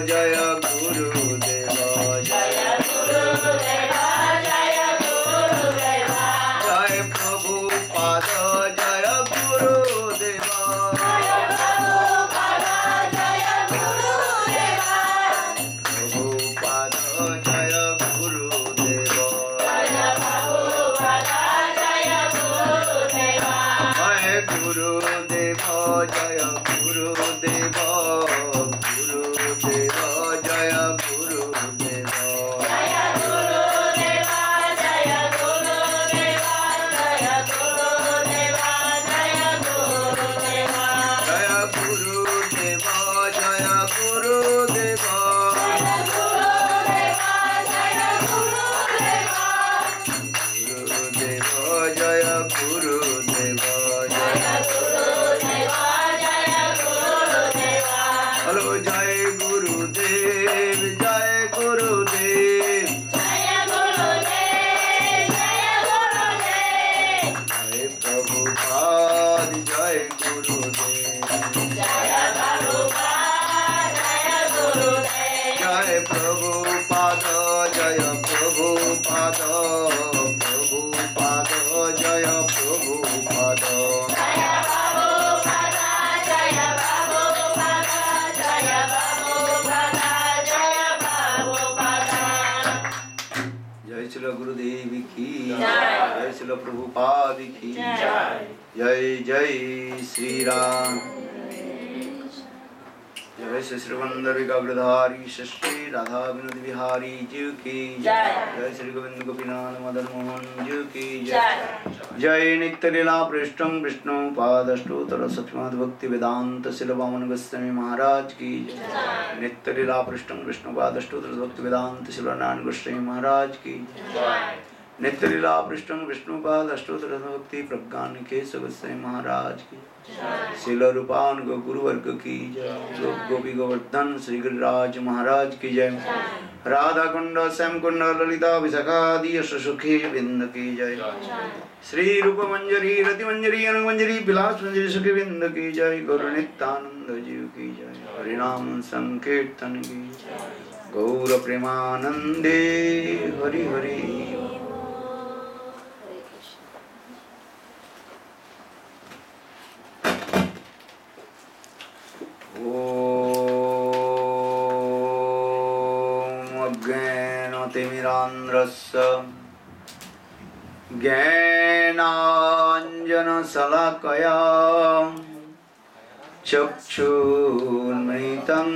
जय गुरुदेव जय गुरुदेव प्रभुपाद की जय जय श्री राम। जय श्री श्रीवंदर गगड़धारी श्री राधा विनोद बिहारी जीव की जय। जय श्री गोविंद गोपीनाथ मदन मोहन जीव की जय। जय नित्य लीला पृष्ठम विष्णु पादष्टोत्तर सत्यमाद भक्ति वेदांत शिल वामन गोस्वामी महाराज की जय। नित्य लीला पृष्ठम विष्णु पादष्टोत्तर भक्ति वेदांत शिल नारायण गोस्वामी महाराज की जय। नित्य लीला पृष्ठम विष्णुपाद अष्टोत्तर भक्ति प्रज्ञान केशव गोस्वामी महाराज की शिल रूपान गो गुरुवर्ग की जय। गोपी गोवर्धन श्री गिरिराज महाराज की जय। राधा कुंड श्याम कुंड ललिता विशाखादि सुखी बिंद की जय। श्री रूप मंजरी रति मंजरी अनु मंजरी विलास मंजरी सुखी बिंद की जय। गुरु नित्यानंद जीव की जय। हरिनाम संकीर्तन की गौर प्रेमानंदे हरि हरि। अज्ञानतिमिरान्ध्रस्य ज्ञानाञ्जनशलाकया चक्षुर्मृतं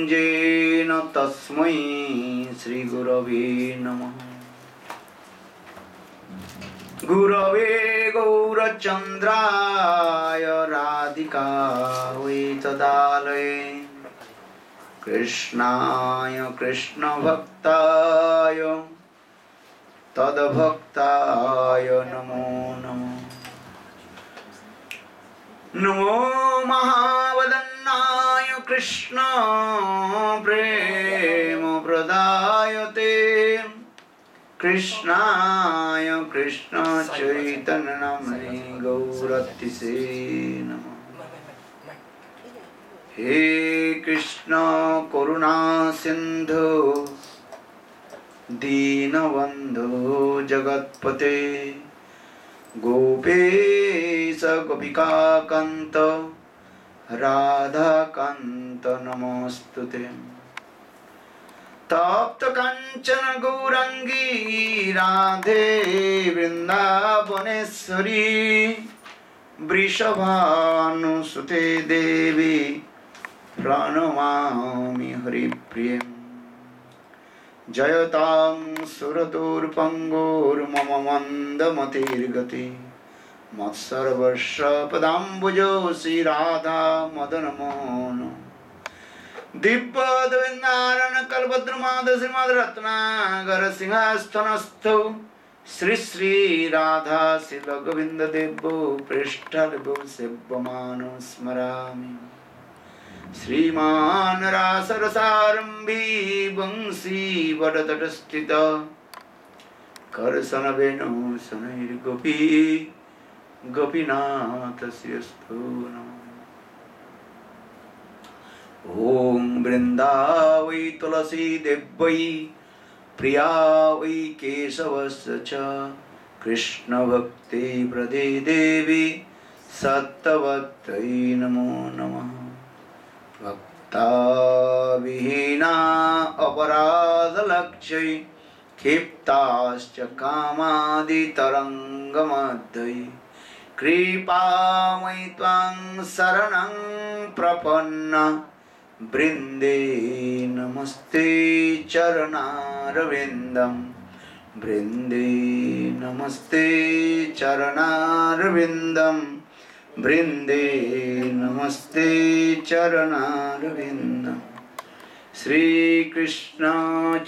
येन तस्मै श्रीगुरवे नमः। गुरवे गौरचन्द्राय राधिकायै तदालये कृष्णाय कृष्णभक्ताय तद्भक्ताय नमो नमः। नमो महावदन्नाय कृष्ण प्रेम प्रदायते कृष्णाय कृष्ण चैतन्य नामने गौरतिसे नमः। हे कृष्ण करुणा सिंधु दीनबंधु जगत्पते गोपेश गोपिका कांत राधा कांत नमोस्तुते। तप्त कांचन गौरांगी राधे वृंदावनेश्वरी वृषभानुसुते देवी प्रणमामि हरिप्रिये। जयतां सुरतोर्पङ्गोर्मम मन्दमतिर्गति मत्सर्वस्व पदाम्बुजो श्रीराधा मदनमोहन दिव्यद्वैन्दारण कल्पद्रुमाद श्रीमद्रत्नागर सिंहासनस्थौ श्री श्री राधा शिल गोविंद देवो पृष्ठलभो सेव्यमानो स्मरामि। श्रीमान रासरसारंभी वंशी वरतटस्थित करसन वेणु शनैर्गोपी गोपीनाथ श्रीस्तु नमः। ओम वृंदावै तुलसी देव्यै प्रिया वै केशवस्य च कृष्ण भक्ति प्रदे देवी सत्तवत्यै नमो नमः। भक्ता विहीना अपराधलक्ष्यै क्षिप्ताश्च कामादितरङ्गमध्ये कृपामयि त्वां शरणं प्रपन्ना वृंदे नमस्ते चरणारविन्दं वृंदे नमस्ते चरणारविन्दं वृंदे नमस्ते चरणारविन्दं। श्री कृष्ण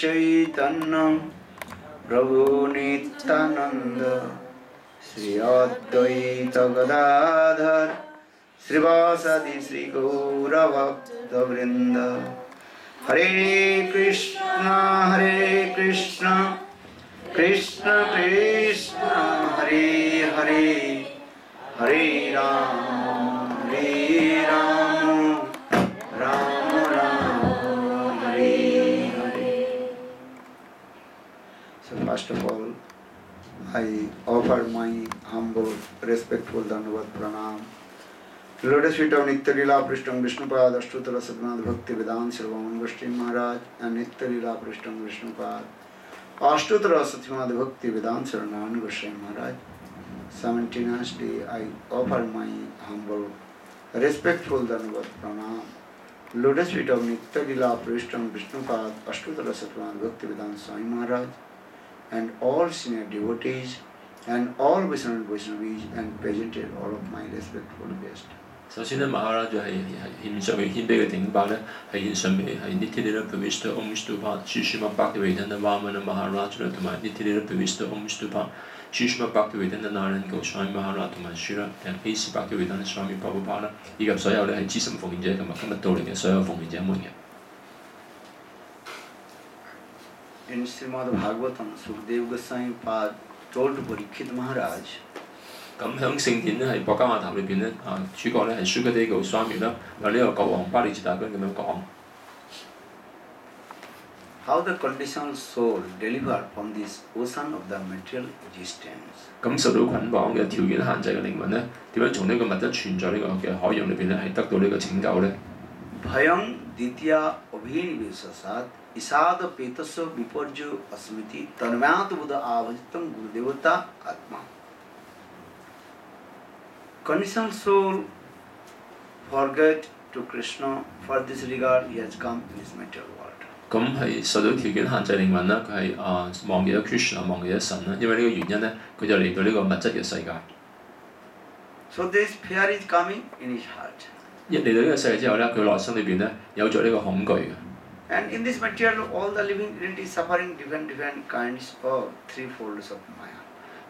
चैतन्य प्रभु Nityanand Shri Advaita Gadadhar श्रीवासादि Shri गौरभक्तवृंद Hare Krishna, Krishna Krishna, Hare Hare, Hare Rama, Rama Rama, Hare Hare. So first of all, I offer my humble, respectful Dandavat Pranam. Lotus feet of Nitya Lila Prishtam Vishnupad, Ashtutara Sadhana Bhakti Vedanta Sirvaman Gostin Maharaj, and Nitya Lila Prishtam Vishnupad, Ashtutara Sadhana Bhakti Vedanta Sirvaman Gostin Maharaj. Simultaneously, I offer my humble, respectful Dandavat Pranam. Lotus feet of Nitya Lila Prishtam Vishnupad, Ashtutara Sadhana Bhakti Vedanta Swami Maharaj, and all senior devotees, and all Vaishnavis, and presented all of my respectful guests. 首先咧，maharaji 係獻上佢謙卑嘅頂拜咧，係獻上俾係 Nitya Pravishta Om Vishnupada Srimad Bhaktivedanta Vamana maharaji 啦，同埋 Nitya Pravishta Om Vishnupada Srimad Bhaktivedanta Narayan Goswami maharaji 同埋 Srila A.C. Bhaktivedanta Swami Prabhupada 啦，以及所有咧係資深奉獻者同埋今日到嚟嘅所有奉獻者們嘅。In Srimad Bhagavatam, Sukadeva Goswami Pad told Parikshit Maharaj. 咁喺聖典咧係博伽馬談裏邊咧，主角咧係 Sukadeva Goswami 啦，由呢個國王巴利切大君咁樣講。How the conditional soul delivered from this ocean of the material existence. 咁受到捆綁嘅條件限制嘅靈魂咧，點樣從呢個物質存在呢個嘅海洋裏邊咧係得到呢個拯救咧？ Bhayam Ditya Abhinivesasat Isada Petasya Viparjo Asmiti Tanmayat Buddha Avasitam Gurudevata Atma. Conditional soul forget to Krishna. For this regard, he has come in this material world. 咁係受到條件限制靈魂啦，佢係忘記咗 Krishna， 忘記咗神啦，因為呢個原因咧，佢就嚟到呢個物質嘅世界。So this fear is coming in his heart. 一嚟到呢個世界之後咧，佢內心裏邊咧有咗呢個恐懼嘅。And in this material, all the living entities suffering different kinds of threefolds of Maya.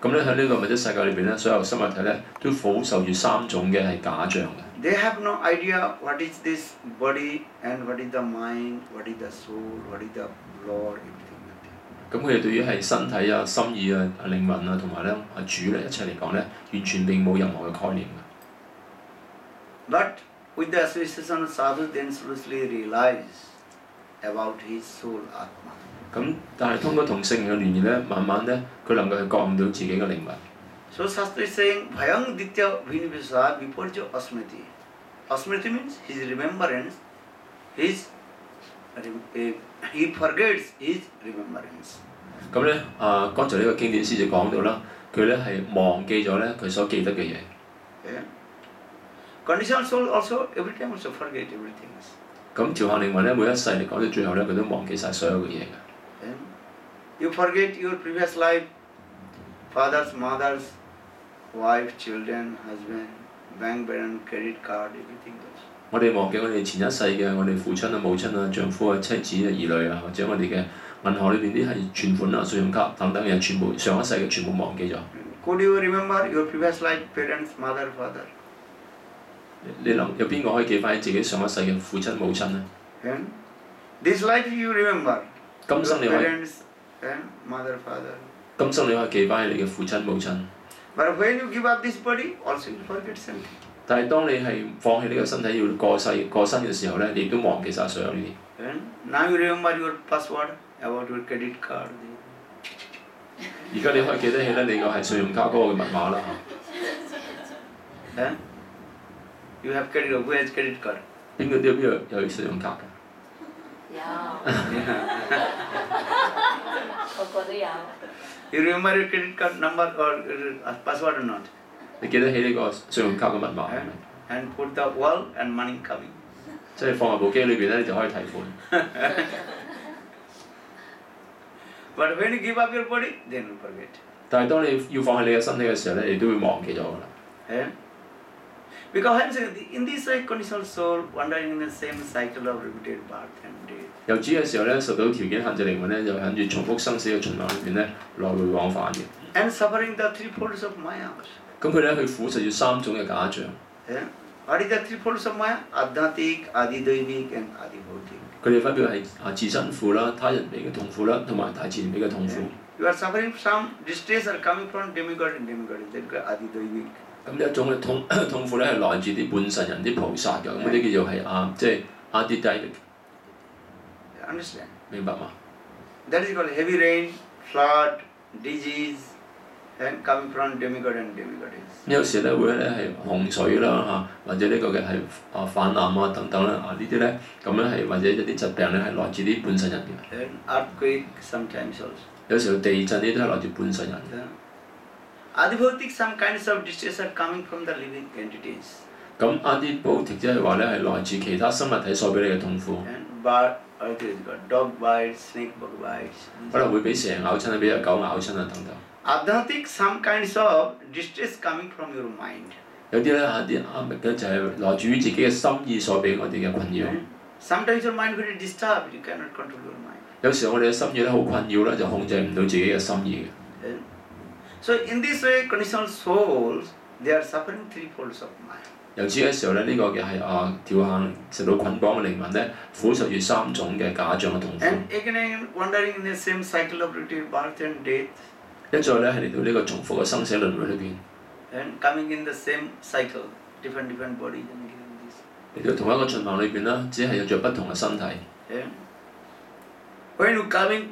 咁咧喺呢個物質世界裏邊咧，所有生物體咧都苦受住三種嘅係假象嘅。They have no idea what is this body and what is the mind, what is the soul, what is the Lord, everything. 咁佢哋對於係身體啊、心意啊、靈魂啊同埋咧主咧一切嚟講咧，完全並冇任何嘅概念嘅。But with the association of sadhu, then slowly realize about his soul atma. 咁但係通過同聖人嘅聯誼咧，慢慢咧佢能夠係覺悟到自己嘅靈魂。So Shastra is saying, Bhayang Ditya Vinivasa Viparjo Asmriti. Asmriti means his remembrance, he forgets his remembrance. 咁咧剛才呢個經典師就講到啦，佢咧係忘記咗咧佢所記得嘅嘢。Conditional soul also every time also forget everything. 咁調下靈魂咧，每一世嚟講到最後咧，佢都忘記晒所有嘅嘢嘅。You forget your previous life, fathers, mothers, wife, children, husband, bank balance, credit card, everything else. 我哋忘記我哋前一世嘅我哋父親啊、母親啊、丈夫啊、妻子啊、兒女啊，或者我哋嘅銀行裏邊啲係存款啊、信用卡等等嘅全部上一世嘅全部忘記咗。Could you remember your previous life, parents, mother, father? 你諗有邊個可以記翻起自己上一世嘅父親母親呢？ This life you remember. 今生你可以 parents and mother, father. 今生你可以記翻起你嘅父親母親。But when you give up this body, also you forget something. 但係當你係放棄呢個身體要過身嘅時候咧，你亦都忘記晒所有呢啲。Now you remember your password about your credit card. 而家你可以記得起咧，你個係信用卡嗰個嘅密碼啦。You have credit card. Who has credit card? 邊個有信用卡㗎？有。個個都有。You remember your credit card number or password or not? 你記得起呢個信用卡嘅密碼係咪 ？And put the wall and money coming. 即係放入部機裏邊咧，你就可以提款。But when you give up your body, then you forget. 但係當你要放棄你嘅身體嘅時候咧，你都會忘記咗㗎啦。Because I'm saying in this conditional soul wandering in the same cycle of repeated birth and death. 由主嘅時候咧，受到條件限制靈魂咧，就喺住重複生死嘅循環裏邊咧，來回往返嘅。And suffering the threefolds of Maya. 咁佢咧去苦受住三種嘅假象。What is the three folds of Maya? Adhyatik, Adidaivic, and Adibhautik. 佢哋分別係自身苦啦、他人俾嘅痛苦啦，同埋大自然俾嘅痛苦。You are suffering some distress are coming from demigod and demigoddess. That is Adidaivic. 咁呢一種嘅痛苦咧係來自啲半神人、啲菩薩嘅，咁嗰啲叫做係即係Adidaivic。Understand? 明白嘛？ That is called heavy rain, flood, disease, and coming from demigod and demigoddess. 有時咧會咧係洪水啦或者呢個嘅係泛濫啊等等啦呢啲咧咁樣係或者一啲疾病咧係來自啲半神人嘅。And earthquake sometimes also. 有時候地震呢啲係來自半神人。Adibhautik, some kinds of distress are coming from the living entities. 咁Adibhautik即係話咧係來自其他生物體所俾你嘅痛苦。Dog bites, snake bug bites. 可能會俾蛇咬親啊，俾隻狗咬親啊等等。Adhyatik, some kinds of distress coming from your mind. 有啲咧啲嘅就係來自於自己嘅心意所俾我哋嘅困擾。Sometimes your mind very disturbed, you cannot control your mind. 有時我哋嘅心意咧好困擾咧，就控制唔到自己嘅心意嘅。So in this way, conditional souls, they are suffering three folds of Maya. 由此嘅時候咧，呢個嘅係跳行受到捆綁嘅靈魂咧，苦受住三種嘅假象嘅痛苦。And again, wandering in the same cycle of repeated birth and death. 一再咧係嚟到呢個重複嘅生死輪迴裏邊。And coming in the same cycle, different bodies and giving this. 嚟到同一個循環裏邊啦，只係有着不同嘅身體。And when you coming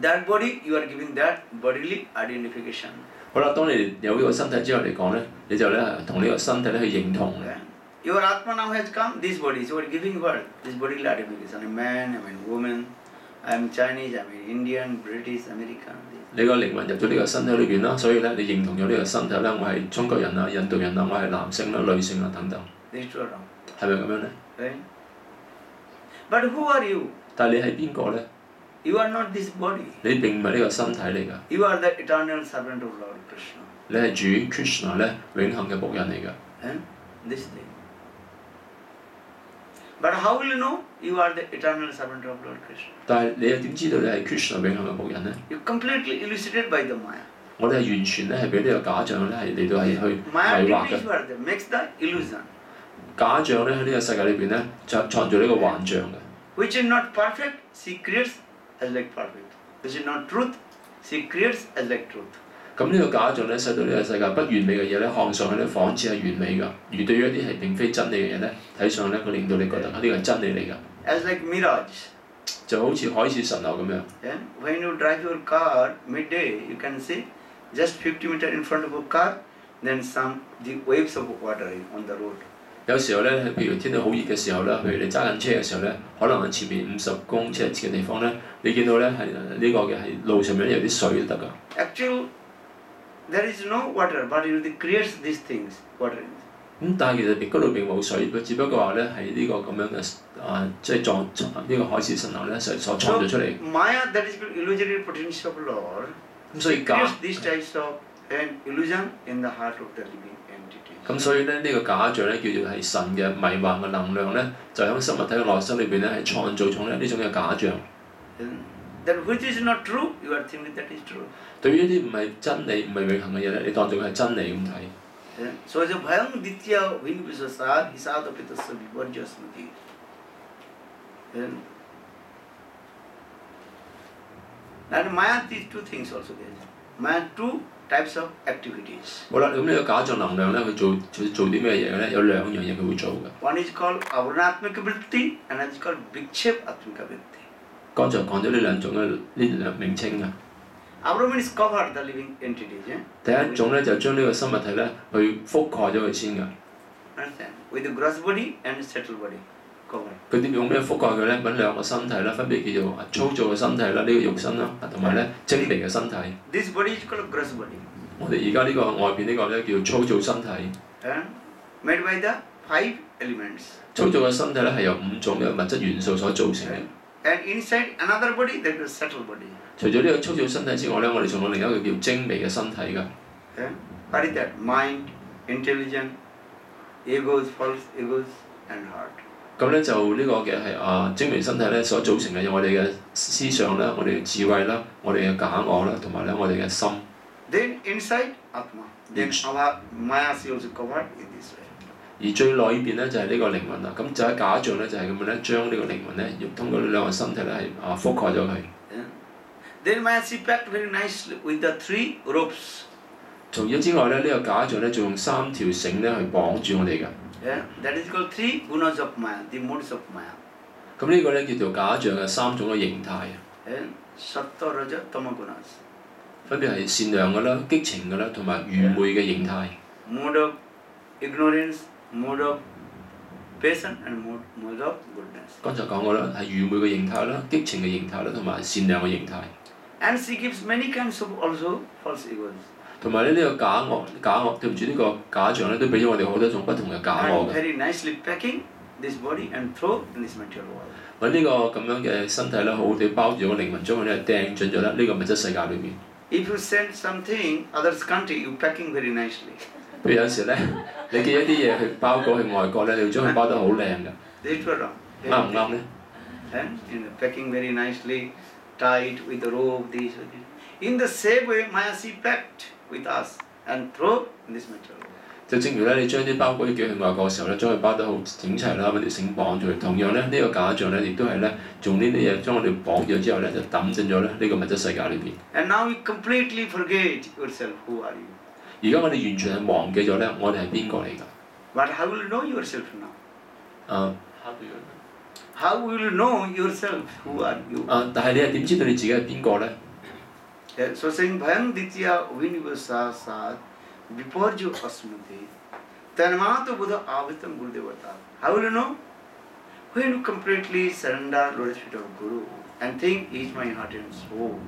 that body, you are giving that bodily identification. 好啦，當你有呢個身體之後嚟講咧，你就咧同呢個身體咧去認同。Your Atma now has come, this body, so you are giving what? This bodily identification. I'm a man, I'm a woman, I'm Chinese, I'm Indian, British, American. 你個靈魂入咗呢個身體裏邊啦，所以咧你認同咗呢個身體咧，我係中國人啊、印度人啊，我係男性啦、女性啊等等。This is true or wrong? 係咪咁樣咧？ But who are you? 但係你係邊個咧？ You are not this body. 你並唔係呢個身體嚟㗎。You are the eternal servant of Lord Krishna. 你係主 Krishna 咧永恆嘅僕人嚟㗎。This thing. But how will you know you are the eternal servant of Lord Krishna? 但係你又點知道你係 Krishna 永恆嘅僕人咧？ You completely elucidated by the Maya. 我哋係完全咧係俾呢個假象咧係嚟到係去迷 Maya 惑嘅。 makes the illusion. 假象咧喺呢個世界裏邊咧創造呢個幻象嘅。Which is not perfect, she creates as like perfect. Which is not truth, she creates as like truth. 咁呢個假象咧，使到呢個世界不完美嘅嘢咧，看上去咧仿似係完美㗎；而對於一啲係並非真理嘅嘢咧，睇上咧佢令到你覺得呢個係真理嚟㗎。As like mirage. 就好似海市蜃樓咁樣。When you drive your car midday, you can see just 50 meters in front of a car, then the waves of water on the road. 有時候咧，譬如天氣好熱嘅時候咧，譬如你揸緊車嘅時候咧，可能喺前面50公尺嘅地方咧，你見到咧係呢個嘅係路上面有啲水都得㗎。Actually, there is no water, but it creates these things, water. 但係其實嗰度並冇水，佢只不過話咧係呢個咁樣嘅即係呢個海市蜃樓咧所創造出嚟。Maya, that is illusory potential of Lord. 咁所以 creates these types of an illusion in the heart of the living entity. 咁所以咧呢個假象咧叫做係神嘅迷幻嘅能量咧，就喺生物體嘅內心裏邊咧係創造咗呢種嘅假象。That which is not true, you are thinking that is true. 對於一啲唔係真理、唔係永恆嘅嘢咧，你當做係真理咁睇。So as a bhayam ditya vinvisasa hisada pitasya vivarja smriti. And Maya these two things also there. Maya two types of activities. 好啦，咁呢個假象能量咧，佢做啲咩嘢嘅咧？有兩樣嘢佢會做嘅。One is called avarnatmika vritti, and another is called vikshepatmika vritti. 剛才講咗呢兩種嘅呢兩名稱啊。Avra means cover the living entities. 第一種咧就將呢個生物體咧去覆蓋咗佢先㗎。Understand? With the gross body and subtle body, cover. 佢點用咩覆蓋佢咧？揾兩個身體啦，分別叫做粗糙嘅身體啦，呢個肉身啦，同埋咧精微嘅身體。This body is called gross body. 我哋而家呢個外邊呢個咧叫粗糙身體。And made by the 5 elements. 粗糙嘅身體咧係由5種嘅物質元素所造成嘅。And inside another body, there is subtle body. 除咗呢個粗糙身體之外咧，我哋仲有另一個叫精微嘅身體㗎。What is that? Mind, intelligence, egos, false egos, and heart. 咁咧就呢個嘅係精微身體咧所組成嘅有我哋嘅思想啦、我哋嘅智慧啦、我哋嘅假我啦，同埋咧我哋嘅心。Then inside Atma, then our Maya is also covered in this way. 而最內邊咧就係呢個靈魂啦。咁就喺假象咧就係咁樣咧，將呢個靈魂咧要通過呢兩個身體咧係覆蓋咗佢。Then maharaji packed very nicely with the 3 ropes. 除咗之外咧，呢個假象咧仲用3條繩咧去綁住我哋嘅。That is called 3 gunas of Maya, the modes of Maya. 咁呢個咧叫做假象嘅3種嘅形態。Sattva, Raja, Tama gunas. 分別係善良嘅啦、激情嘅啦，同埋愚昧嘅形態。Mode of ignorance, mode of passion, and mode of goodness. 剛才講過啦，係愚昧嘅形態啦、激情嘅形態啦，同埋善良嘅形態。And she gives many kinds of also false egos. 同埋咧呢個假我，對唔住呢個假象咧，都俾咗我哋好多種不同嘅假我 And 嘅。 very nicely packing this body and throw in this material world. 揾呢個咁樣嘅身體咧，好好地包住個靈魂，將佢咧掟進咗咧呢個物質世界裏邊。If you send something others country, you packing very nicely. 譬如有時咧，你寄一啲嘢去包裹去外國咧，你要將佢包得好靚嘅， This is wrong. 啱唔啱咧？ And packing very nicely, tight with the rope, this. In the same way, Maya she packed with us and throw in this material world. 就正如咧，你將啲包裹寄去外國嘅時候咧，將佢包得好整齊啦，揾條繩綁住佢。同樣咧，呢個假象咧，亦都係咧，用呢啲嘢將我哋綁住咗之後咧，就抌進咗咧呢個物質世界裏邊。And now you completely forget yourself. Who are you? 而家我哋完全係忘記咗咧，我哋係邊個嚟㗎？ But how will you know yourself now? How will you know yourself? Who are you? 但係你係點知道你自己係邊個咧？ So saying Bhayam Ditya Vinivasa Sad Viporju Asmati Tanmata Buddha Avitam Gurudevata. How will you know? When you completely surrender Lotus feet of Guru and think he is my heart and soul.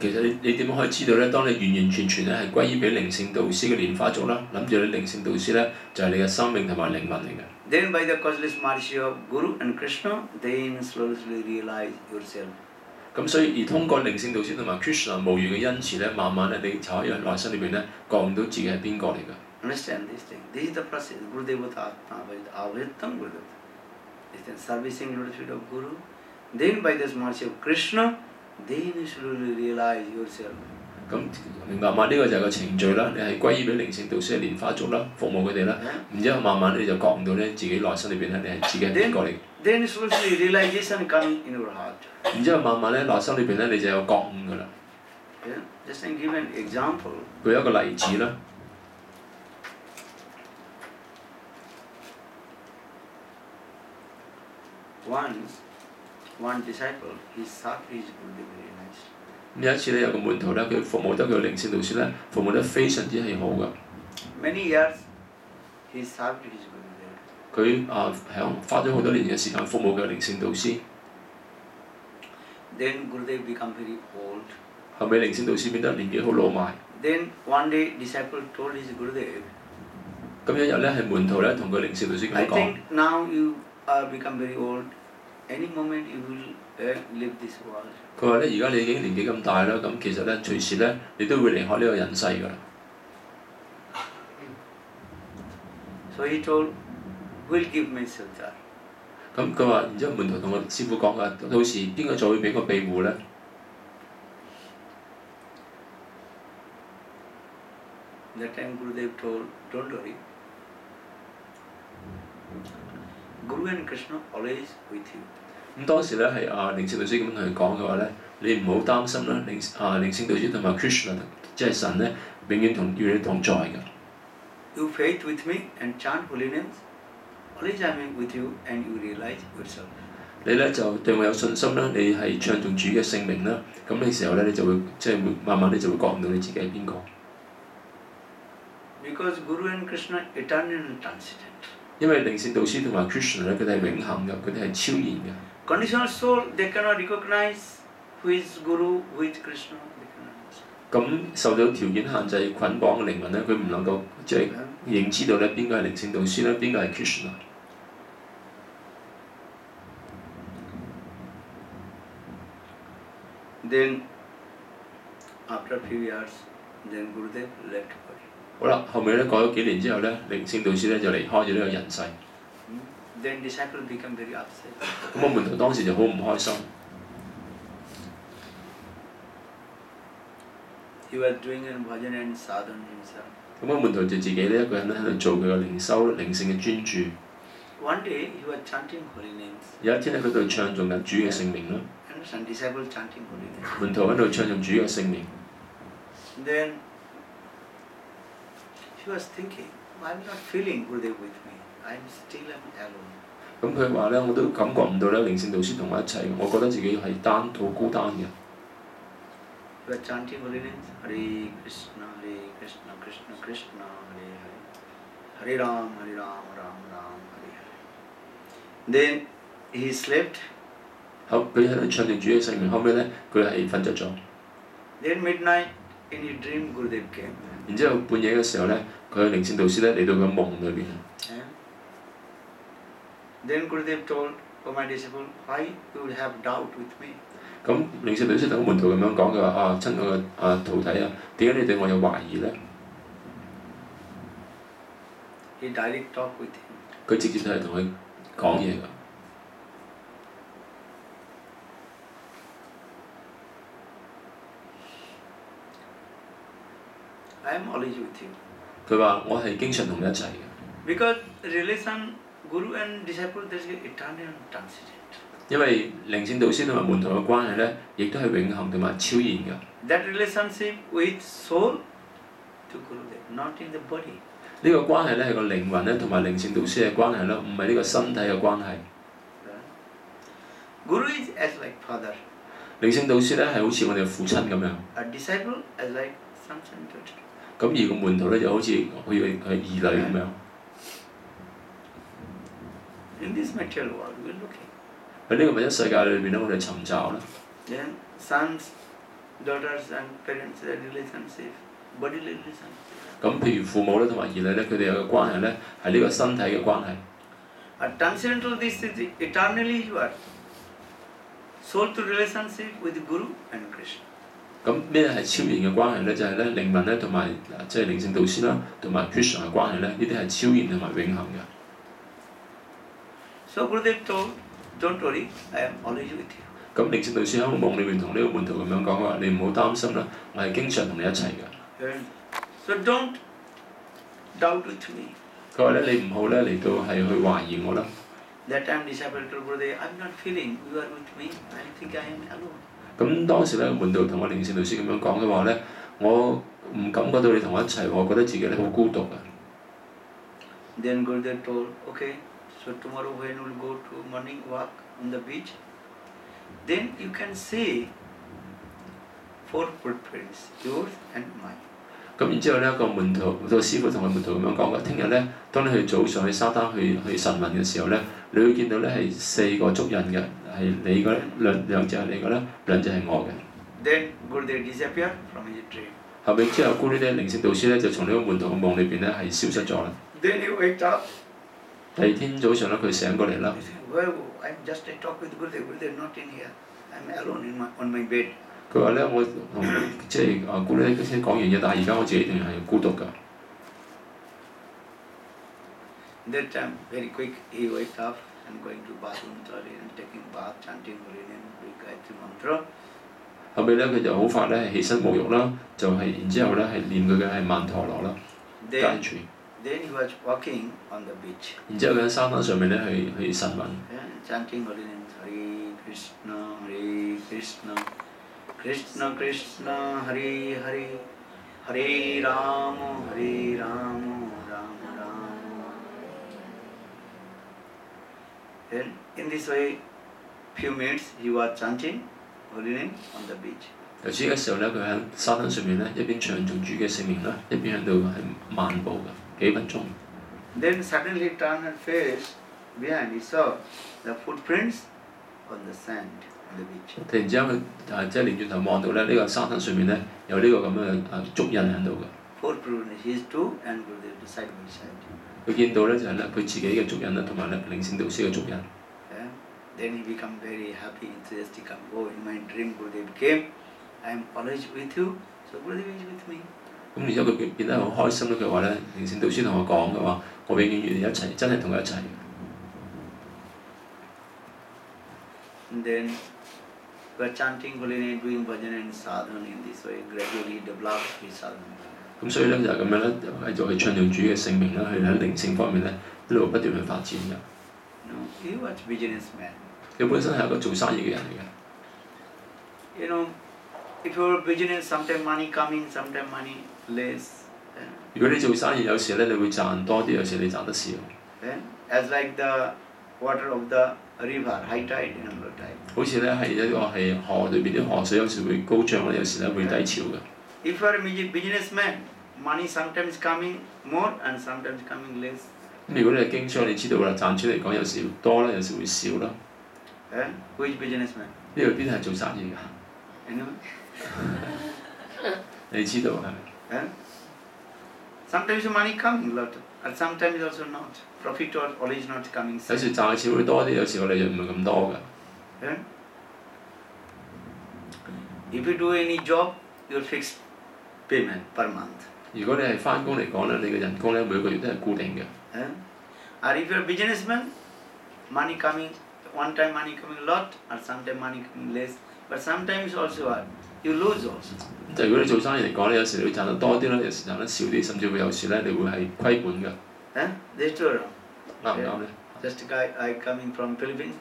其實你點樣可以知道咧？當你完完全全咧係歸依俾靈性導師嘅蓮花族啦，諗住你靈性導師咧就係你嘅生命同埋靈魂嚟嘅。Then by the causeless mercy of Guru and Krishna, then slowly realize yourself. 咁所以而通過靈性導師同埋 Krishna 無緣嘅恩賜咧，慢慢咧你就可以喺內心裏邊咧覺悟到自己係邊個嚟㗎。Understand this thing. This is the process. Gurudevata Atma, Avahitam Gurudevata. This is servicing Lotus feet of Guru. Then by this mercy of Krishna, then you slowly realize yourself. 咁明白嘛？呢個就係個程序啦。你係歸依俾靈性導師嘅蓮花族啦，服務佢哋啦。然之後慢慢你就覺悟到咧自己內心裏邊咧，你係自己係邊個嚟。Then slowly realization come in your heart. 然之後慢慢咧內心裏邊咧你就有覺悟㗎啦。Just give an example. 舉一個例子啦。One disciple, he served his Guru very nice. 有一次咧，有個門徒咧，佢服務得佢嘅靈性導師咧，服務得非常之係好㗎。Many years, he served his Guru there. 佢花咗好多年嘅時間服務佢嘅靈性導師。Then Gurudev become very old. 後尾靈性導師變得年紀好老邁。Then one day, disciple told his Gurudev. 咁一日咧，係門徒咧同佢靈性導師咁講。I think now you are become very old. Any moment you will leave this world. 佢話咧：而家你已經年紀咁大啦，咁其實咧隨時咧你都會離開呢個人世㗎啦。So he told, will give me shelter. 咁佢話，然之後門徒同個師傅講㗎，到時邊個再會俾個庇護咧？ That time Gurudev told, don't worry. Guru and Krishna always with you. 咁當時咧係靈性導師咁同佢講嘅話咧，你唔好擔心啦，靈性導師同埋 Krishna 即係神咧，永遠與你同在㗎。You faith with me and chant holy names. Always I am with you and you realize yourself. 你咧就對我有信心啦，你係唱頌主嘅聖名啦，咁呢時候咧你就會即係慢慢你就會覺悟到你自己係邊個。Because Guru and Krishna eternal and transcendent. 因為靈性導師同埋 Krishna 咧，佢哋係永恆嘅，佢哋係超然嘅。Conditional soul, they cannot recognize who is Guru, who is Krishna. 咁受到條件限制捆綁嘅靈魂咧，佢唔能夠即係認知到咧邊個係靈性導師咧，邊個係 Krishna。Then, after a few years, then Gurudev left body. 好啦，後尾咧過咗幾年之後咧，靈性導師咧就離開咗呢個人世。Then disciple become very upset. 咁我門徒當時就好唔開心。He was doing an bhajan and sadhana himself. 咁個門徒就自己呢一個人咧喺度做佢嘅靈修靈性嘅專注。One day he was chanting holy names. 有一天咧，佢度唱頌緊主嘅聖名啦。And some disciples chanting holy names. 門徒喺度唱頌主嘅聖名。Then he was thinking, I'm not feeling Gurudev with me. I'm still alone. 咁佢話咧，我都感覺唔到咧靈性導師同我一齊，我覺得自己係好孤單嘅。He was chanting holy names, Hare Krishna, Krishna Krishna, Hare Hare, Hare Ram, Ram Ram, Hare Hare. Then he slept. 佢喺度唱住主嘅聖名，後尾咧佢係瞓着咗。Then midnight in his dream, Gurudev came. 然之後半夜嘅時候咧，佢嘅靈性導師咧嚟到佢夢裏邊。Then Gurudev told, "Oh my disciple, why you will have doubt with me?" 咁靈性導師同個門徒咁樣講，佢話：親愛嘅徒弟啊，點解你對我有懷疑咧？ He direct talk with him. 佢直接就係同佢講嘢㗎。I am always with you. 佢話：我係經常同你一齊嘅。Because relation Guru and disciple there is eternal and transient. 因為靈性導師同埋門徒嘅關係咧，亦都係永恆同埋超然㗎。That relationship with soul to Gurudev, not in the body. 呢個關係咧係個靈魂咧同埋靈性導師嘅關係啦，唔係呢個身體嘅關係。Guru is as like father. 靈性導師咧係好似我哋嘅父親咁樣。A disciple as like sons and daughters. 咁而個門徒咧就好似佢兒女咁樣。In this material world, we are looking. 喺呢個物質世界裏邊咧，我哋尋找啦。Then sons, daughters and parents their relationship, bodily relationship. 咁譬如父母咧同埋兒女咧，佢哋有個關係咧係呢個身體嘅關係。A transcendental this is eternally you are. Soul to relationship with Guru and Krishna. 咁咩係超然嘅關係咧？就係咧靈魂咧同埋即係靈性導師啦，同埋 Krishna 嘅關係咧，呢啲係超然同埋永恆嘅。So Gurudev told, don't worry, I am always with you. 咁靈性導師喺個夢裏面同呢個門徒咁樣講話：你唔好擔心啦，我係經常同你一齊嘅。So don't doubt with me. 佢話咧：你唔好咧嚟到係去懷疑我啦。That time disciple told Gurudev, I'm not feeling you are with me. I think I am alone. 咁當時咧門徒同我靈性導師咁樣講嘅話咧，我唔感覺到你同我一齊，我覺得自己咧好孤獨啊。Then Gurudev told, okay, so tomorrow when we will go to morning walk on the beach, then you can see 4 footprints, yours and mine. 咁然之後咧，個師傅同個門徒咁樣講嘅，聽日咧，當你去早上去沙灘去晨運嘅時候咧，你會見到咧係4個足印嘅，係你嘅兩隻係你嘅啦，兩隻係我嘅。Then Gurudev disappeared from his dream. 後尾之後，咕呢啲靈性導師咧就從呢個門徒嘅夢裏邊咧係消失咗啦。Then he waked up. 第二天早上咧，佢醒過嚟啦。He said, well, I'm just a talk with Gurudev. Gurudev not in here. I'm alone on my bed. 佢話咧：我同即係咕呢啲先講完嘢，但係而家我自己仍然係孤獨㗎。That time, very quick, he waked up and going to bathroom toilet and taking bath, chanting holy name, Gayatri mantra. 後尾咧，佢就好快咧起身沐浴啦，就係然之後咧係念佢嘅係曼陀羅啦，解除。Then he was walking on the beach. 然之後佢喺沙灘上面咧去晨運。Chanting holy names, Hare Krishna, Hare Krishna, Krishna Krishna, Hare Hare, Hare Rama, Hare Rama, Rama Rama. Then in this way, few minutes he was chanting holy name on the beach. 由此嘅時候咧，佢喺沙灘上面咧一邊唱頌主嘅聖名啦，一邊喺度係漫步㗎，幾分鐘。Then suddenly turned and face behind. He saw the footprints on the sand on the beach. 突然之間佢即係連轉頭望到咧，呢個沙灘上面咧有呢個咁嘅足印喺度嘅。Footprints, his two and Gurudev side by side. 佢見到咧就係咧佢自己嘅足印啦，同埋咧靈性導師嘅足印。Then he become very happy, enthusiastic. Oh, in my dream Gurudev came. I am always with you. So Gurudev is with me. 咁然之後佢變得好開心啦！佢話咧，靈性導師同我講嘅話，我永遠與你一齊，真係同佢一齊。And then we are chanting holy name, doing bhajan and sadhana in this way. Gradually develop his sadhana. 咁所以咧就係咁樣咧，繼續去倡導主嘅聖名啦，去喺靈性方面咧一路不斷去發展嘅。He was businessman. 佢本身係一個做生意嘅人嚟嘅。If you're business, sometimes money come in, sometimes money less. 如果你做生意，有時咧你會賺多啲，有時你賺得少。As like the water of the river, high tide and low tide. 好似咧係一個係河裏邊啲河水，有時會高漲咧，有時咧會低潮嘅。If you are a businessman, money sometimes coming more and sometimes coming less. 咁如果你係經商，你知道啦，賺出嚟講有時多啦，有時會少啦。Which businessman? 呢度邊係做生意㗎？你知道係咪？Sometimes money coming lot, and sometimes also not. Profit or always not coming. 有時賺嘅錢會多啲，有時個利潤唔係咁多㗎。If you do any job, your fixed payment per month. 如果你係翻工嚟講咧，你嘅人工咧每個月都係固定嘅。Or if you're a businessman, money coming, one time money coming a lot, or sometime money coming less. But sometimes also you lose also. 就如果你做生意嚟講咧，有時你會賺得多啲啦，有時賺得少啲，甚至會有時咧你會係虧本㗎。That's true. 啱唔啱咧 ？Just a guy, I coming from Philippines,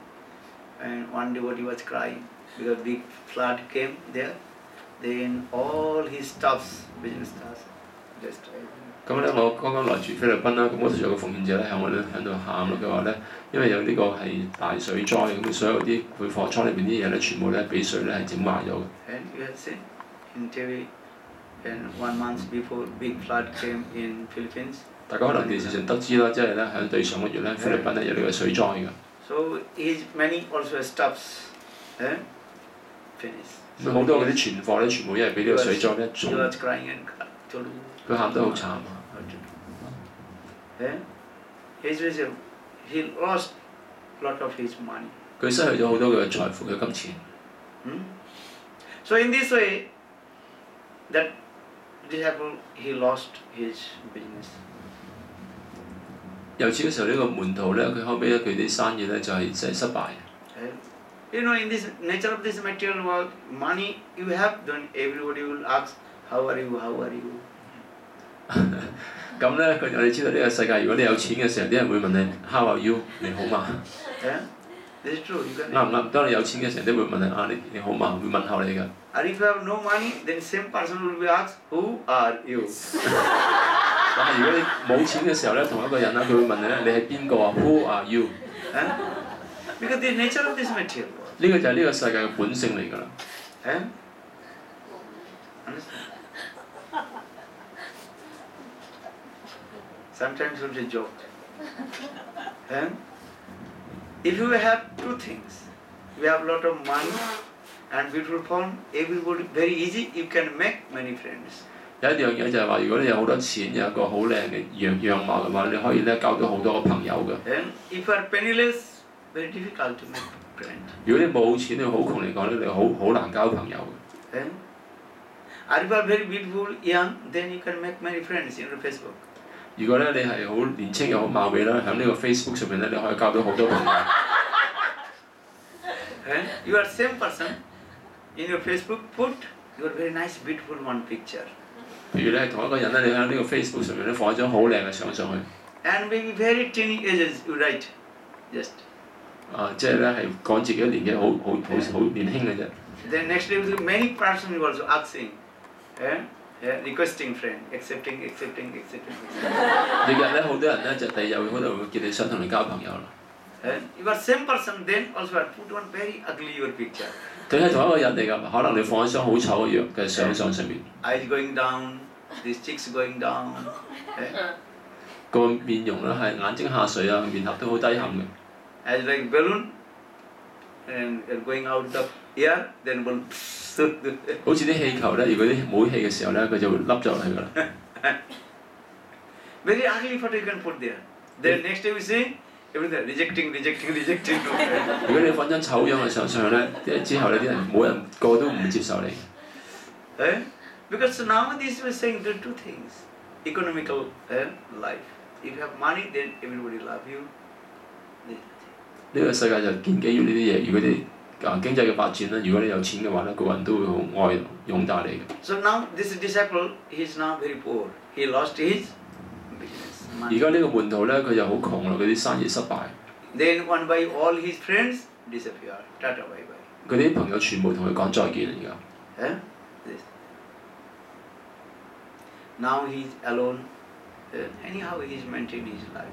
and one devotee was crying because big flood came there. Then all his stuffs, business stuffs, destroyed. 咁咧，我剛剛來住菲律賓啦，咁嗰度有個奉獻者咧向我咧喺度喊咯，佢話咧，因為有呢個係大水災，咁所有啲佢貨倉裏邊啲嘢咧，全部咧俾水咧係整壞咗嘅。And you have seen in TV, and 1 month before big flood came in Philippines. 大家可能電視上得知啦，即係咧喺對上個月咧，菲律賓咧有呢個水災㗎。So his many also stuffs, finished. 咁好多嗰啲存貨咧，全部因為俾呢個水災咧，He was crying and 佢喊得好慘啊！He lost lot of his money. 佢失去咗好多嘅財富嘅金錢。So in this way, that disciple he lost his business. 由此嘅時候，呢個門徒咧，佢後尾咧佢啲生意咧就係即係失敗。In this nature of this material world, money you have, then everybody will ask, how are you, how are you? 咁咧，佢你知道呢個世界，如果你有錢嘅時候，啲人會問你 How are you？ 你好嘛？This is true. 啱唔啱？當你有錢嘅時候，啲會問你你好嘛？會問候你㗎。And if you have no money, then same person will be asked, Who are you? 但係如果你冇錢嘅時候咧，同一個人咧，佢會問你咧，你係邊個啊 ？Who are you？ Because the nature of this material. 呢個就係呢個世界嘅本性嚟㗎啦。Sometimes it is a joke. If you have two things, you have lot of money and beautiful form, everybody very easy, you can make many friends. 有一樣嘢就係話，如果你有好多錢，有一個好靚嘅樣貌嘅話，你可以咧交到好多個朋友㗎。If you are penniless, very difficult to make friends. 如果你冇錢，你好窮嚟講咧，你好難交朋友嘅。If you are very beautiful, young, then you can make many friends in Facebook. 如果咧你係好年青又好貌美啦，喺呢個 Facebook 上面咧，你可以交到好多朋友。You are same person in your Facebook put your very nice beautiful one picture. 譬如你係同一個人咧，你喺呢個 Facebook 上面咧放一張好靚嘅相上去。And maybe very teeny ages you write, just. 即係咧係講自己年紀好年輕嘅啫。Then next day many persons also asking, requesting friend, accepting. 日日咧好多人咧就第二日會可能會叫你想同你交朋友啦。You are same person, then also put one very ugly your picture. 佢係同一個人嚟㗎，可能你放一張好醜嘅相上面。Eyes going down, these cheeks going down. 個面容咧係眼睛下垂啊，面頰都好低陷嘅。As like balloon, and going out the air, then balloon. 好似啲氣球咧，如果啲冇氣嘅時候咧，佢就會凹咗落去㗎啦。Very ugly photo you can put there. Then next day we see. Everything rejecting. 如果你放張醜樣嘅相上去咧，之後咧啲人冇人個都唔會接受你。Because nowadays we are saying the two things, economical life. If you have money, then everybody love you. 呢個世界就建基於呢啲嘢，如果你經濟嘅發展咧，如果你有錢嘅話咧，個人都會好愛擁戴你嘅。So now this disciple, he is now very poor. He lost his business. 而家呢個門徒咧，佢就好窮啦，佢啲生意失敗。Then one by all his friends disappear. Tata bye bye. 佢啲朋友全部同佢講再見而家。This. Now he is alone. Anyhow, he is maintaining his life.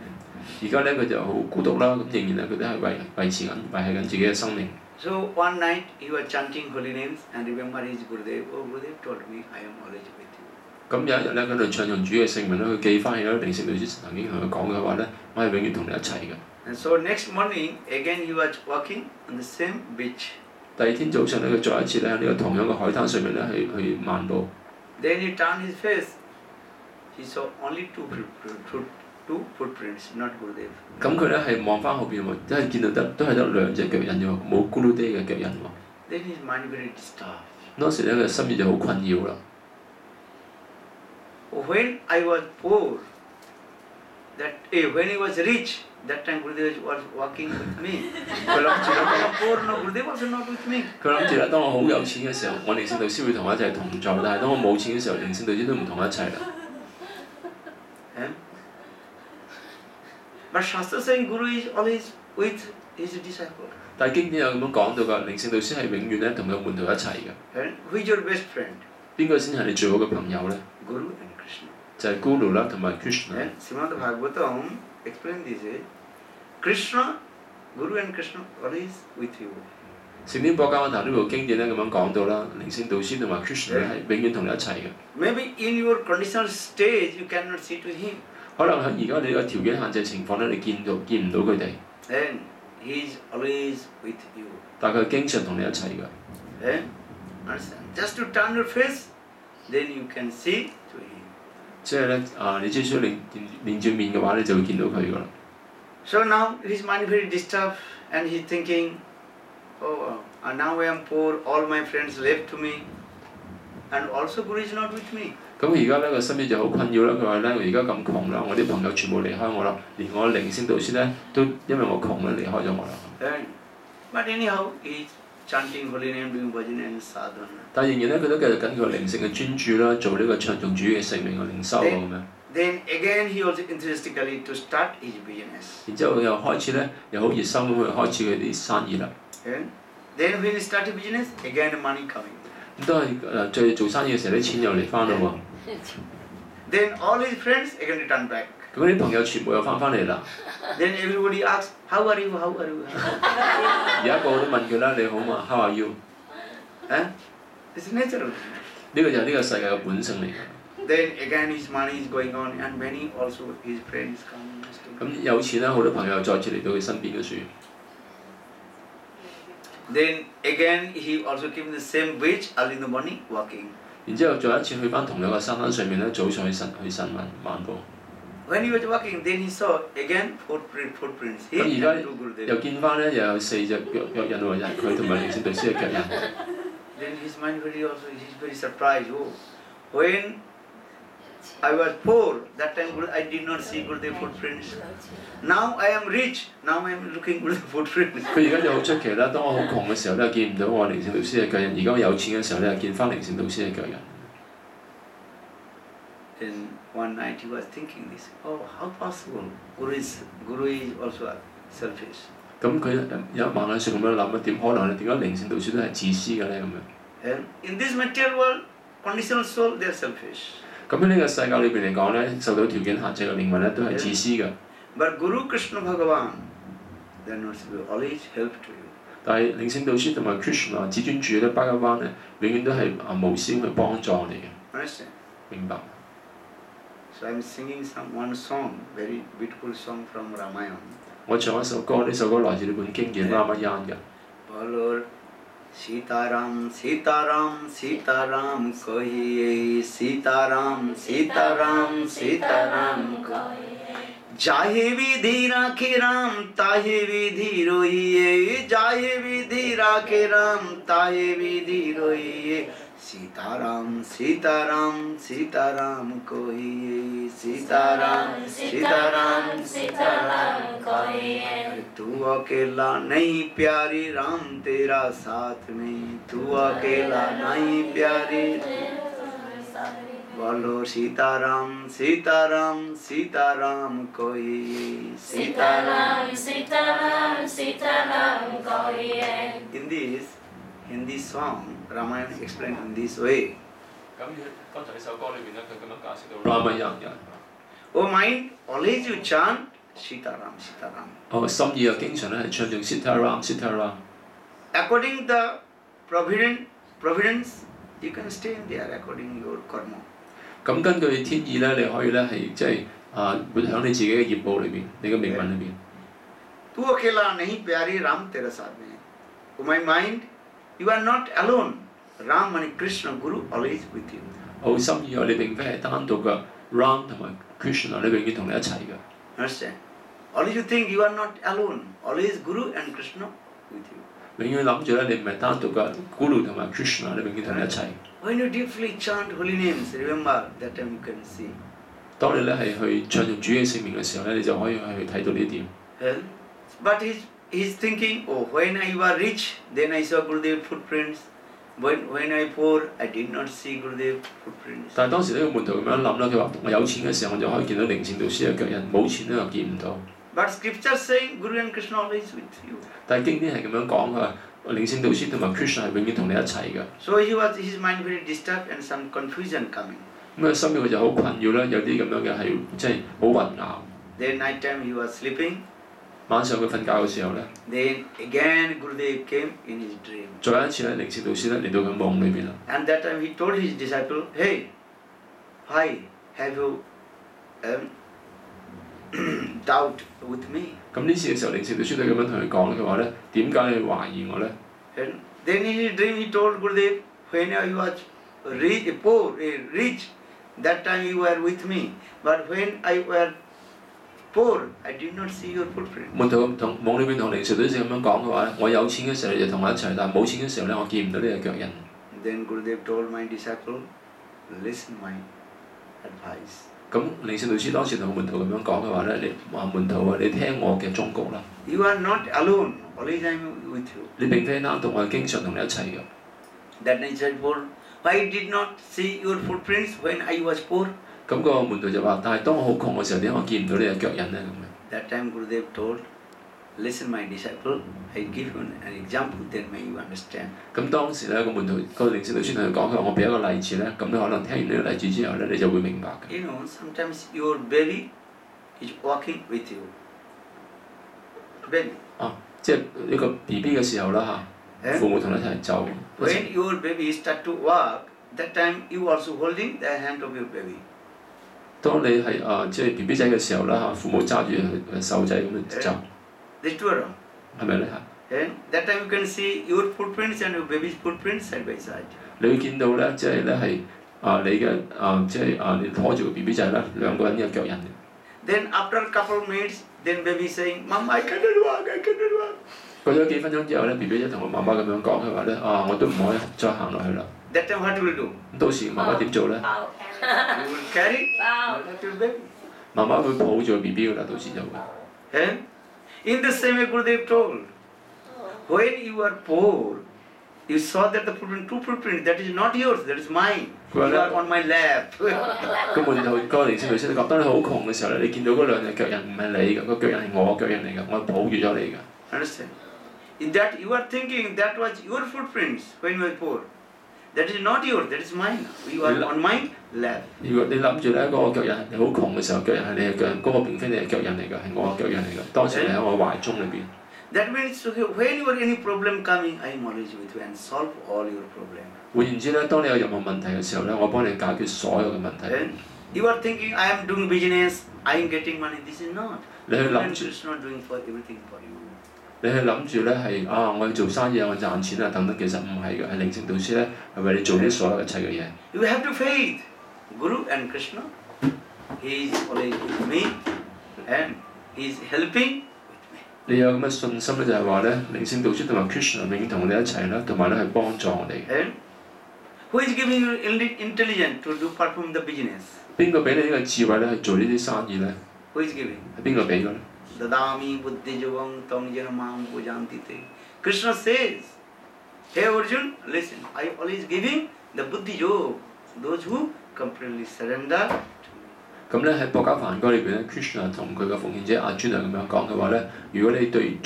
而家咧佢就好孤獨啦，咁仍然咧佢都係維繫緊自己嘅生命。So one night he was chanting holy names and remember his Gurudev. Oh, Gurudev told me I am always with you. 咁有一日咧，佢度唱用主嘅聖名咧，佢記翻起咧靈性導師曾經同佢講嘅話咧，我係永遠同你一齊嘅。And so next morning again he was walking on the same beach. 第二天早上咧，佢再一次咧喺呢個同樣嘅海灘上面咧去漫步。Then he turned his face. He saw only two footprints, not Gurudev. 咁佢咧係望翻後邊喎，都係見到都係得兩隻腳印啫喎，冇咕嚕爹嘅腳印喎。Then his mind very disturbed. 當時咧佢心意就好困擾啦。When I was poor, when he was rich, that time Gurudev was walking with me. When I am poor, no Gurudev was not with me. 佢諗住咧，當我好有錢嘅時候，我靈性導師會同我一齊同在，但係當我冇錢嘅時候，靈性導師都唔同我一齊啦。But Shastra saying Guru is always with his disciple. 但係經典有咁樣講到㗎，靈性導師係永遠咧同佢門徒一齊嘅。And who is your best friend? 邊個先係你最好嘅朋友咧？ Guru and Krishna. 就係 Guru 啦，同埋 Krishna。And Srimad Bhagavatam explain this way. Krishna, Guru and Krishna always with you. 聖典博教呢部經典咧咁樣講到啦，靈性導師同埋 Krishna 係永遠同你一齊嘅。Maybe in your conditional stage you cannot see to him. 可能喺而家你呢個條件限制情況咧，你見唔到佢哋。And he is always with you. 但係佢經常同你一齊嘅。Understand? Just to turn your face, then you can see to him. 即係咧你只需要連住面嘅話，你就會見到佢㗎啦。So now his mind very disturbed and he's thinking, oh, now I am poor, all my friends left to me, and also Guru is not with me. 咁而家咧個心理就好困擾啦。佢話咧：我而家咁窮啦，我啲朋友全部離開我啦，連我靈性導師咧都因為我窮咧離開咗我啦。But anyhow, he's chanting holy name, doing bhajan and sadhana. 但仍然咧，佢都繼續緊佢靈性嘅專注啦，做呢個唱頌主嘅聖名嘅靈修咁樣。Then again, he also enthusiastically to start his business. 然之後佢又開始咧，又好熱心咁去開始佢啲生意啦。Then when he started business, again money coming. 咁都係再做生意嘅時候，啲錢又嚟翻咯喎。Then all his friends again return back. 咁啲朋友全部又翻嚟啦。Then everybody asks, how are you? How are you? 而家個個都問佢啦，你好嘛 ？How are you？ It's natural. 呢個就係呢個世界嘅本性嚟嘅。Then again his money is going on, and many also his friends come. 咁有錢啦，好多朋友再次嚟到佢身邊嘅樹。Then again he also came to the same beach early in the morning walking. 然之後再一次去翻同樣嘅山灘上面咧，早上去神漫步。When he was walking, then he saw again footprints. 咁而家又見翻咧，又有4隻腳印喎，就係佢同埋靈性導師嘅腳印。Then his mind he's very surprised. Oh, when I was poor, that time I did not see Gurudev footprints. Now I am rich, now I am looking Gurudev footprints. 佢而家就好出奇啦！當我好窮嘅時候咧，見唔到我靈性導師嘅腳印；而家我有錢嘅時候咧，見翻靈性導師嘅腳印。Then one night he was thinking this. Oh, how possible? Guru is also selfish. 咁佢有一晚喺度咁樣諗啊，點可能咧？點解靈性導師都係自私嘅咧？咁樣。And in this material world, conditional soul, they are selfish. 咁喺呢個世界裏邊嚟講咧，受到條件限制嘅靈魂咧，都係自私嘅。But Guru Krishna Bhagavan, they are not always help to you. 但係靈性導師同埋 Krishna 至尊主咧，巴加灣咧，永遠都係無私去幫助我哋嘅。Understand? 明白。So I'm singing one song, very beautiful song from Ramayana. 我唱一首歌，呢首歌來自呢本經典《Ramayana》嘅。Bolo Sitaram Sitaram Sitaram कहिए Sitaram Sitaram Sitaram कहिए जाहे विधि राखे राम ताहे विधि रोइए जाहे विधि राखे राम ताहे विधि रोइए Sitaram, Sitaram, Sitaram koi, Sitaram, Sitaram, Sitaram koi. Tu akela nahi pyari Ram tera saath mein, tu akela nahi pyari. Bolo Sitaram, Sitaram, Sitaram koi, Sitaram, Sitaram, Sitaram koi. In this song, Ramayana explained in this way. 咁剛才呢首歌裏邊咧，佢咁樣解釋到 Rama 人。Oh mind, always you chant Sitaram, Sitaram. 我心意又經常咧係唱誦 Sitaram Sitaram。According the providence, you can stay in there according your karma. 咁根據天意咧，你可以咧係即係活喺你自己嘅業報裏邊，你嘅命運裏邊。Tu akela nahi pyari Ram tera saath mein. Oh my mind, you are not alone. Ram and Krishna Guru always with you. 我心意你並非係單獨嘅 Ram 同埋 Krishna， 你永遠同你一齊嘅。Understand? Always you think you are not alone. Always Guru and Krishna with you. 永遠諗住咧，你唔係單獨嘅 Guru 同埋 Krishna， 你永遠同你一齊。When you deeply chant holy names, remember that time you can see. 當你咧係去唱誦主嘅聖名嘅時候咧，你就可以去睇到呢點。But he's thinking, oh, when I was rich, then I saw Gurudev footprints. When I poor, I did not see Gurudev footprints. 但係當時呢個門徒咁樣諗啦，佢話：我有錢嘅時候我就可以見到靈性導師嘅腳印，冇錢咧又見唔到。But scripture saying Guru and Krishna always with you. 但係經典係咁樣講，佢話靈性導師同埋 Krishna 係永遠同你一齊嘅。So his mind very disturbed and some confusion coming. 咁啊，心裏佢就好困擾啦，有啲咁樣嘅係即係好混淆。Then night time he was sleeping. 晚上佢瞓覺嘅時候咧， Then again Gurudev came in his dream. 再一次咧，靈性導師咧嚟到佢夢裏邊啦。And that time he told his disciple, hey, why have you doubt with me? 咁呢次嘅時候，靈性導師都咁樣同佢講，佢話咧：點解你懷疑我咧？ And then in his dream he told Gurudev, when I was poor, rich, that time you were with me. But when I was poor, I did not see your footprint. 門徒同夢裏邊同靈性導師咁樣講嘅話，我有錢嘅時候你就同我一齊，但係冇錢嘅時候咧，我見唔到呢個腳印。Then Gurudev told my disciple, listen my advice. 咁靈性導師當時同門徒咁樣講嘅話咧，你話門徒啊，你聽我嘅忠告啦。You are not alone, always I am with you. 你並非單獨，我係經常同你一齊嘅。That disciple, why did not see your footprints when I was poor? 咁個門徒就話：但係當我好窮嘅時候，點解我見唔到呢隻腳印咧？咁樣。That time Gurudev told, listen my disciple, I give you an example, then may you understand. 咁當時咧個門徒個靈性導師同佢講：佢話我俾一個例子咧，咁你可能聽完呢個例子之後咧，你就會明白嘅。You know, sometimes your baby is walking with you. Baby. 即係呢個 BB 嘅時候啦嚇，父母同你一齊走。When your baby start to walk, that time you also holding the hand of your baby. 當你係即係 BB 仔嘅時候啦嚇，父母揸住佢手仔咁樣走。These two are wrong. 係咪咧嚇？ And that time you can see your footprints and your baby's footprints side by side. 你會見到咧，即係咧係你嘅即係你拖住個 BB 仔啦，兩個人嘅腳印。Then after a couple of minutes, then baby saying, Mom, I cannot walk, I cannot walk. 過咗幾分鐘之後咧 ，BB 仔同我媽媽咁樣講，佢話咧我都唔可以再行落去啦。That time what will you do? 咁到時媽媽點做咧？ You will carry your baby. 媽媽會抱住個 BB 噶啦，到時就會。And in the same way Gurudev told, when you are poor, you saw that the footprint, two footprints, that is not yours, that is mine. You are on my lap. 咁門徒個靈性導師講：當你好窮嘅時候咧，你見到嗰兩隻腳印唔係你嘅，個腳印係我腳印嚟嘅，我抱住咗你嘅。Understand? In that you are thinking that was your footprints when you were poor. That is not yours, that is mine. You are on my lap. 如果你諗住咧嗰個腳印你好窮嘅時候，腳印係你嘅腳印，嗰個並非你嘅腳印嚟嘅，係我嘅腳印嚟嘅。當時你喺我懷中裏邊。That means when you are any problem coming, I am always with you and solve all your problems. 換言之咧，當你有任何問題嘅時候咧，我幫你解決所有嘅問題。And you are thinking I am doing business, I am getting money. This is not. 你去諗住 is not doing for everything for you. 你去諗住咧係我要做生意啊，我賺錢啊等等，其實唔係嘅，係靈性導師咧係為你做呢所有一切嘅嘢。You have to faith. Guru and Krishna, he is always with me and he is helping. 你有咁嘅信心咧，就係話咧，靈性導師同埋 Krishna 永遠同我哋一齊啦，同埋咧係幫助我哋。And Who is giving you intelligence to do perform the business? 邊個俾你呢個智慧咧去做呢啲生意咧？ Who is giving? 係邊個俾嘅咧？ Dadami buddhi yogam tam jena mam pujanti te. Krishna says, Hey Arjun, listen, I always giving the buddhi yoga, those who completely surrender. 咁咧喺《博伽梵歌》裏邊咧 ，Krishna 同佢嘅奉獻者阿尊係咁樣講嘅話咧，如果你對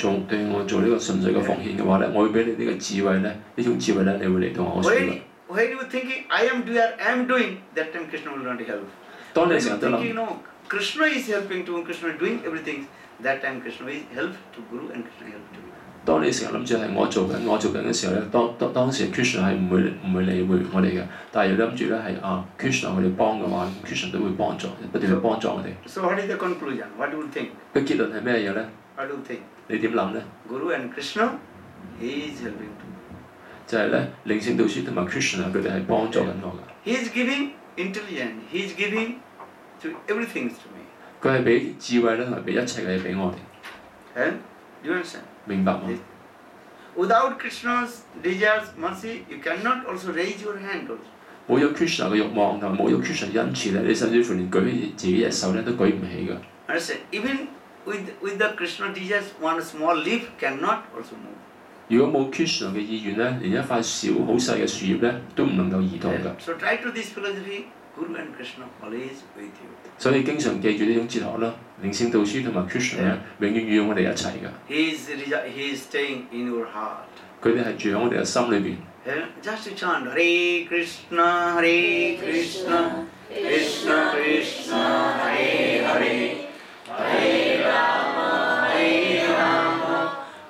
我做呢個純粹嘅奉獻嘅話咧，我會俾你呢個智慧咧，呢種智慧咧，你會嚟到我處嘅。When you thinking I am doing, that time Krishna will not help. 當你 When 成 you 日都諗， thinking no, Krishna is helping to Krishna is doing everything, that time Krishna will help to Guru and Krishna help to you. 當你成日諗住係我做緊嘅時候咧，當時 Krishna 係唔會理會我哋嘅，但係如果諗住咧係Krishna 佢哋幫嘅話 ，Krishna 都會幫助，不斷去幫助我哋。So what is the conclusion? What do you think? 個結論係咩嘢咧？ What do you think? 你點諗咧？ Guru and Krishna, he is helping to. 就係咧，靈性導師同埋 Krishna 佢哋係幫助緊我㗎。He is giving intelligence. He is giving to everything to me. 佢係俾智慧咧，同埋俾一切嘅嘢俾我哋。And do you understand? 明白嗎？ Without Krishna's desires, mercy, you cannot also raise your hand also. 冇咗 Krishna 嘅慾望同埋冇咗 Krishna 恩賜咧，你甚至乎連舉起自己隻手咧都舉唔起㗎。Understand? Even with the Krishna desires, one small leaf cannot also move. 如果冇 Krishna 嘅意願咧，連一塊小好細嘅樹葉咧都唔能夠移動㗎。So try to this philosophy, Guru and Krishna always with you. 所以經常記住呢種哲學啦，靈性導師同埋 Krishna 咧，永遠與我哋一齊㗎。He is staying in your heart. 佢哋係住喺我哋嘅心裏邊。Just to chant Hare Krishna, Hare Krishna, Krishna Krishna, Hare Hare, Hare Rama, Hare Rama,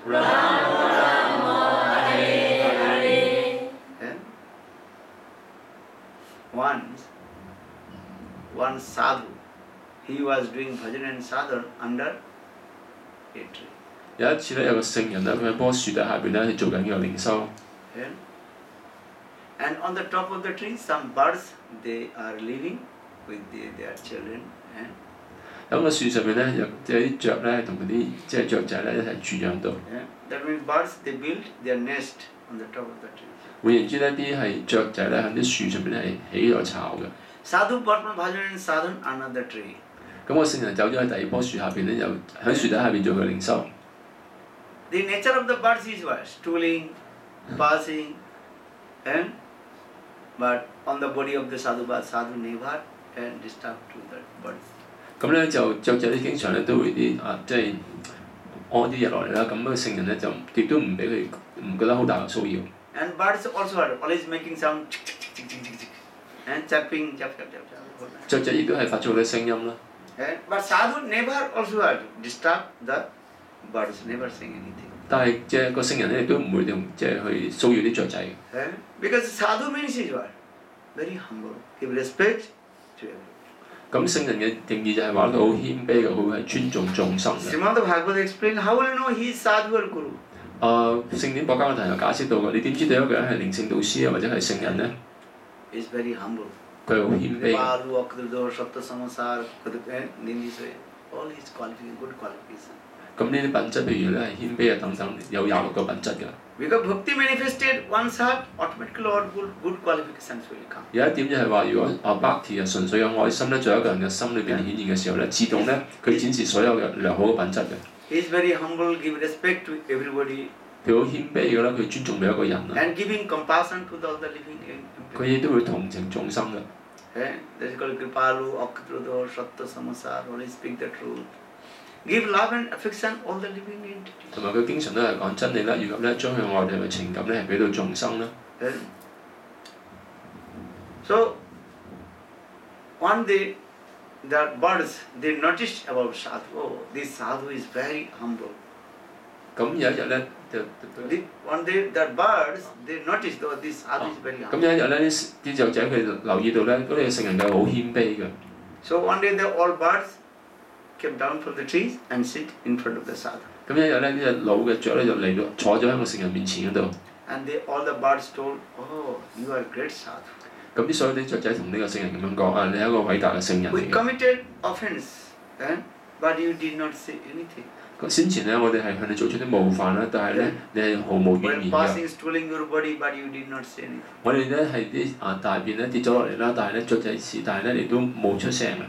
Rama Rama, Hare Hare. One sadhu, he was doing bhajan and sadhana under a tree. 有一次咧，有個聖人咧，佢喺棵樹底下邊咧，做緊呢個靈修。And on the top of the tree, some birds they are living with their children. 喺個樹上面咧，有啲雀咧，同嗰啲雀仔咧一齊住喺度。That means birds they build their nest on the top of the tree. 換言之呢啲係雀仔咧喺啲樹上面咧係起咗巢嘅。Sadhu perform bhajan and sadhana another tree. 咁個聖人走咗喺第二棵樹下邊咧，又喺樹底下邊做佢靈修。The nature of the birds is what? Stooling, passing, but on the body of the sadhu never disturb to the birds. 咁咧就雀仔咧經常咧都會即係安啲日落嚟啦。咁個聖人咧就亦都唔俾佢唔覺得好大嘅騷擾。And birds also are always making some and chirping, chirp. 雀仔亦都係發出好多聲音啦。But sadhu never also disturb the birds, never saying anything. 但係即係個聖人咧亦都唔會即係去騷擾啲雀仔。Because sadhu means is what? Very humble, give respect to everyone. 咁聖人嘅定義就係話佢好謙卑嘅，佢係尊重眾生嘅。Srimad Bhagavad explain how will you know he is sadhu or guru? 聖典博伽梵有解釋到嘅，你點知道一個人係靈性導師啊，或者係聖人咧？ He is very humble. 佢係好謙卑嘅。All his qualifications, good qualifications. 咁呢啲品質，譬如咧係謙卑啊等等，有26個品質嘅。Because bhakti manifested one's heart, automatically all good qualifications will come. 有一點就係話，如果bhakti 純粹嘅愛心咧，在一個人嘅心裏邊顯現嘅時候咧，自動咧佢展示所有嘅良好嘅品質嘅。He is very humble, give respect to everybody. 佢好謙卑嘅啦，佢尊重每一個人啊。And giving compassion to all the living. 佢亦都會同情眾生嘅。That is called Kripalu, Akrudo, Sattva Samasar, only speak the truth. Give love and affection all the living entities. 同埋佢經常都係講真理啦，以及咧將佢愛哋嘅情感咧係俾到眾生啦。So one day the birds they noticed about sadhu. Oh, this sadhu is very humble. 咁有一日咧One day the birds they noticed oh this sadhu is very humble. 咁有一日咧啲雀仔佢留意到咧，嗰啲聖人係好謙卑嘅。So one day all birds came down from the trees and sit in front of the sadhu. 咁一日咧，呢隻老嘅雀咧就嚟到坐咗喺個聖人面前嗰度。And all the birds told, oh, you are great sadhu. 咁啲所有啲雀仔同呢個聖人咁樣講你係一個偉大嘅聖人嚟嘅。We committed offence, but you did not say anything. 先前咧，我哋係向你做出啲冒犯啦，但係咧，你係毫無怨 When 言 passing 嘅。 stealing your body, but you did not say anything. 我哋咧係啲大便咧跌咗落嚟啦，但係咧雀仔翅，但係咧你都冇出聲啊。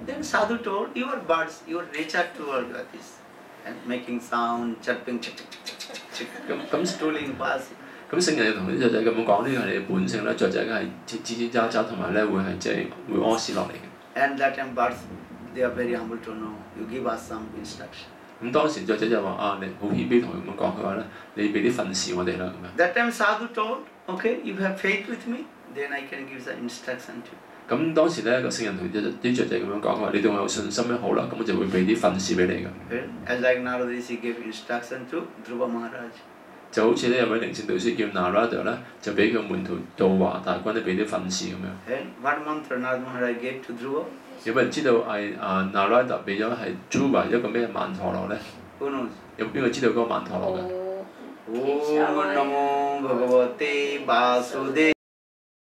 Then Sadhu told, your birds, your nature toward this, and making sound, chirping, chick, chick, chick, chick, chick, chick, stealing, passing. 咁聖人就同啲雀仔咁樣講，呢個係你嘅本性啦，雀仔係吱吱喳喳，同埋咧會係即係會屙屎落嚟嘅。And that time birds, they are very humble to know. You give us some instruction. 咁當時雀仔就話啊，你好謙卑同佢咁講，佢話咧，你俾啲訓示我哋啦咁樣。That time Sadhu told, okay, you have faith with me, then I can give some instruction to you. 咁當時咧個聖人同啲雀仔咁樣講，佢話你對我有信心咧，好啦，咁我就會俾啲訓示俾你嘅。As like Narada Rishi gave instruction to Dhruva Maharaji. 就好似呢有位靈性導師叫 Narada 咧，就俾佢門徒道華大軍咧俾啲訓示咁樣。And what mantra Narada Maharaj gave to Dhruva? 有冇人知道係Narada 俾咗係 Dhruva 一個咩曼陀羅咧？ Who knows? 有邊個知道嗰個曼陀羅嘅？ Om Namo Bhagavate Vasudevaya.